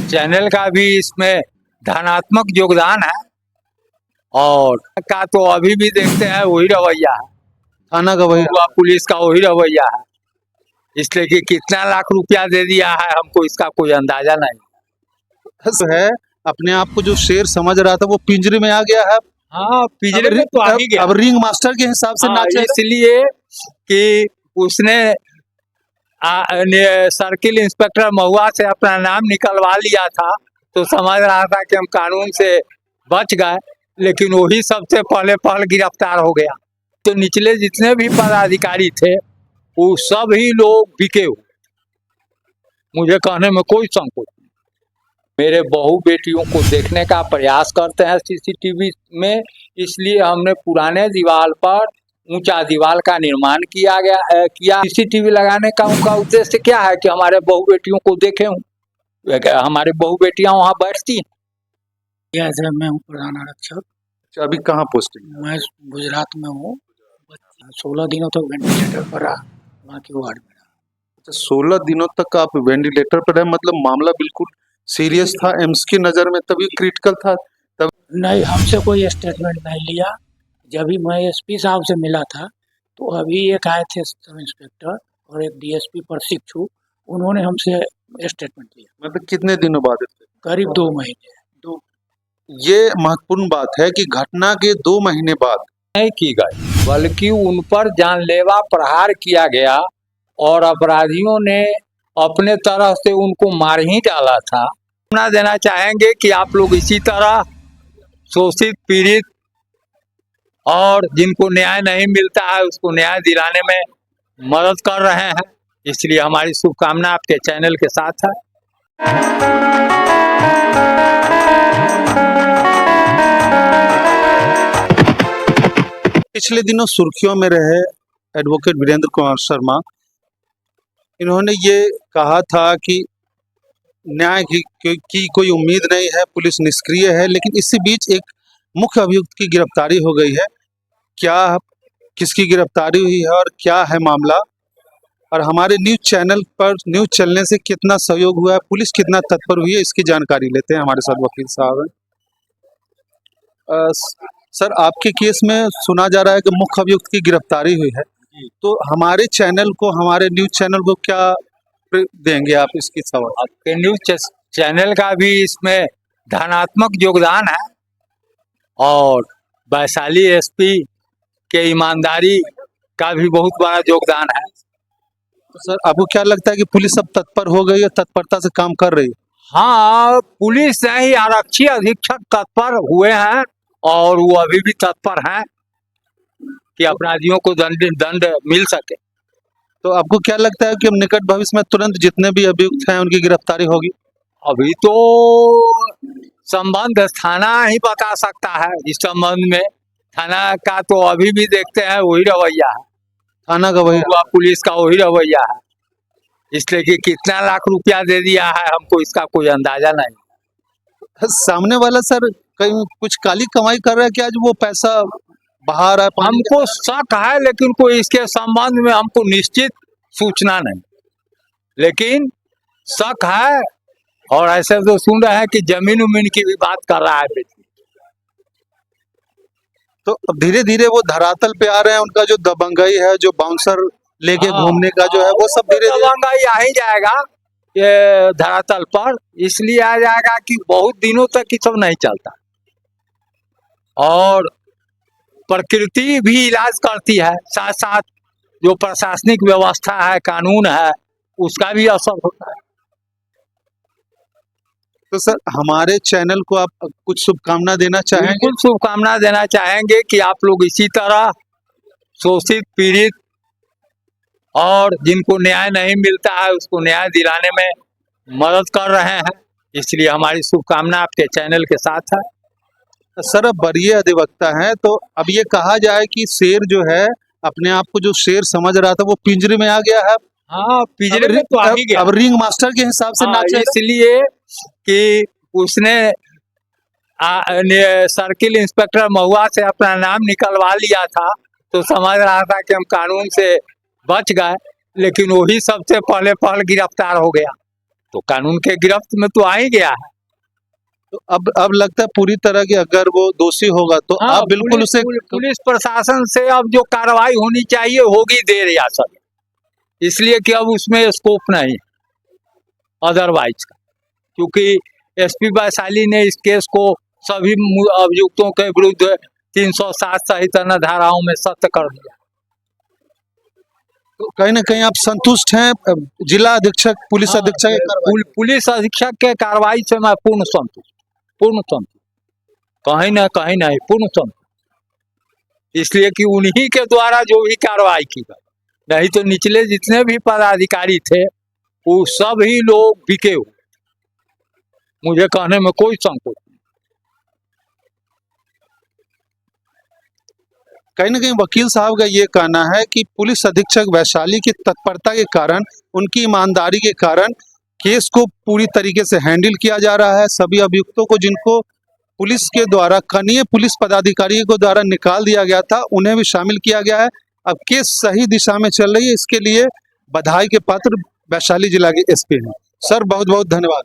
Channel का भी इसमें धनात्मक योगदान है और का तो अभी भी देखते हैं वही रवैया है, थाना का वही पुलिस का वही रवैया है। इसलिए कि कितना लाख रुपया दे दिया है हमको इसका कोई अंदाजा नहीं है। अपने आप को जो शेर समझ रहा था वो पिंजरे में आ गया है। हाँ, पिंजरे में तो आ ही गया। अब रिंग मास्टर के हिसाब से नाचे, इसलिए कि उसने सर्किल इंस्पेक्टर महुआ से अपना नाम निकलवा लिया था, तो समझ रहा था कि हम कानून से बच गए, लेकिन वही सबसे पहले गिरफ्तार हो गया। तो निचले जितने भी पदाधिकारी थे वो सब ही लोग बिके हुए, मुझे कहने में कोई संकोच नहीं। मेरे बहू बेटियों को देखने का प्रयास करते हैं सीसीटीवी में, इसलिए हमने पुराने दीवार पर ऊंचा दीवार का निर्माण किया। सीसीटीवी लगाने का उनका उद्देश्य क्या है कि हमारे बहू बेटियों को देखे हूँ, हमारे बहू बेटियां वहाँ बैठती हैं। मैं हूँ प्रधान आरक्षक। अभी कहाँ पोस्टिंग? मैं गुजरात में हूँ। 16 दिनों तक वेंटिलेटर पर रहा वहाँ की वार्ड में। 16 दिनों तक आप वेंटिलेटर पर रहे, मतलब मामला बिल्कुल सीरियस था एम्स की नजर में, तभी क्रिटिकल था तब? नहीं, हमसे कोई स्टेटमेंट नहीं लिया। जब भी मैं एसपी साहब से मिला था तो अभी एक आए थे सब इंस्पेक्टर और एक डीएसपी प्रशिक्षु, उन्होंने हमसे स्टेटमेंट लिया। मतलब कितने दिनों बाद? करीब 2 महीने। ये महत्वपूर्ण बात है कि घटना के 2 महीने बाद नहीं की गई, बल्कि उन पर जानलेवा प्रहार किया गया और अपराधियों ने अपने तरह से उनको मार ही डाला था। ना देना चाहेंगे कि आप लोग इसी तरह शोषित पीड़ित और जिनको न्याय नहीं मिलता है उसको न्याय दिलाने में मदद कर रहे हैं, इसलिए हमारी शुभकामना आपके चैनल के साथ है। पिछले दिनों सुर्खियों में रहे एडवोकेट वीरेंद्र कुमार शर्मा, इन्होंने ये कहा था कि न्याय की कोई उम्मीद नहीं है, पुलिस निष्क्रिय है, लेकिन इसी बीच एक मुख्य अभियुक्त की गिरफ्तारी हो गई है। क्या किसकी गिरफ्तारी हुई है और क्या है मामला, और हमारे न्यूज चैनल पर न्यूज चलने से कितना सहयोग हुआ है, पुलिस कितना तत्पर हुई है, इसकी जानकारी लेते हैं। हमारे साथ वकील साहब हैं। सर, आपके केस में सुना जा रहा है कि मुख्य अभियुक्त की गिरफ्तारी हुई है, तो हमारे चैनल को, हमारे न्यूज चैनल को क्या देंगे आप इसकी सवाल? आपके न्यूज चैनल का भी इसमें धनात्मक योगदान है और वैशाली एसपी के ईमानदारी का भी बहुत बड़ा योगदान है। तो सर, आपको क्या लगता है कि पुलिस अब तत्पर हो गई है, तत्परता से काम कर रही है? हाँ, पुलिस नहीं, आरक्षी अधीक्षक तत्पर हुए हैं और वो अभी भी तत्पर हैं कि अपराधियों को दंड मिल सके। तो आपको क्या लगता है कि हम निकट भविष्य में तुरंत जितने भी अभियुक्त हैं उनकी गिरफ्तारी होगी? अभी तो संबंध थाना ही बता सकता है इस संबंध में, थाना का तो अभी भी देखते हैं वही रवैया है, थाना का वही पुलिस का वही रवैया है। इसलिए कि कितना लाख रुपया दे दिया है हमको इसका कोई अंदाजा नहीं। सामने वाला सर कहीं कुछ काली कमाई कर रहा है कि आज वो पैसा बाहर है? हमको शक है, लेकिन कोई इसके संबंध में हमको निश्चित सूचना नहीं, लेकिन शक है। और ऐसे तो सुन रहे हैं कि जमीन उमीन की भी बात कर रहा है। तो धीरे धीरे वो धरातल पे आ रहे हैं, उनका जो दबंगई है, जो बाउंसर लेके घूमने का जो है, वो सब धीरे धीरे दबंगई आ ही जाएगा ये धरातल पर, इसलिए आ जाएगा कि बहुत दिनों तक ये सब नहीं चलता और प्रकृति भी इलाज करती है, साथ साथ जो प्रशासनिक व्यवस्था है, कानून है, उसका भी असर होता है। तो सर, हमारे चैनल को आप कुछ शुभकामना देना चाहेंगे? बिल्कुल शुभकामना देना चाहेंगे कि आप लोग इसी तरह शोषित पीड़ित और जिनको न्याय नहीं मिलता है उसको न्याय दिलाने में मदद कर रहे हैं, इसलिए हमारी शुभकामना आपके चैनल के साथ है। सर, अब वरीय अधिवक्ता हैं, तो अब ये कहा जाए कि शेर जो है, अपने आप को जो शेर समझ रहा था वो पिंजरे में आ गया है। हाँ, पिंजरे में तो आ ही गया। अब रिंग मास्टर के हिसाब से नाचे, इसलिए कि उसने सर्किल इंस्पेक्टर महुआ से अपना नाम निकलवा लिया था, तो समझ रहा था कि हम कानून से बच गए, लेकिन वही सबसे पहले गिरफ्तार हो गया। तो कानून के गिरफ्त में तो आ ही गया है। तो अब लगता है पूरी तरह की अगर वो दोषी होगा तो हाँ, आप बिल्कुल उसे पुलिस प्रशासन से अब जो कार्रवाई होनी चाहिए होगी देर या सब, इसलिए कि अब उसमें स्कोप नहीं अदरवाइज का, क्योंकि एसपी वैशाली ने इस केस को सभी अभियुक्तों के विरुद्ध 307 सहित अन्य धाराओं में सख्त कर दिया। तो कहीं ना कहीं आप संतुष्ट हैं जिला अधीक्षक पुलिस हाँ, अधीक्षक की कार्रवाई? पुलिस अधीक्षक के कार्रवाई से मैं पूर्ण संतुष्ट, कहीं नहीं पूर्ण संतुष्ट, इसलिए कि उन्हीं के द्वारा जो भी कार्रवाई की गई, नहीं तो निचले जितने भी पदाधिकारी थे वो सब ही लोग बिके हुए, मुझे कहने में कोई संकोच नहीं। कहीं ना कहीं वकील साहब का ये कहना है कि पुलिस अधीक्षक वैशाली की तत्परता के कारण, उनकी ईमानदारी के कारण केस को पूरी तरीके से हैंडल किया जा रहा है। सभी अभियुक्तों को जिनको पुलिस के द्वारा कनीय पुलिस पदाधिकारियों के द्वारा निकाल दिया गया था उन्हें भी शामिल किया गया है। अब केस सही दिशा में चल रही है, इसके लिए बधाई के पात्र वैशाली जिला के एसपी हैं। सर बहुत बहुत धन्यवाद।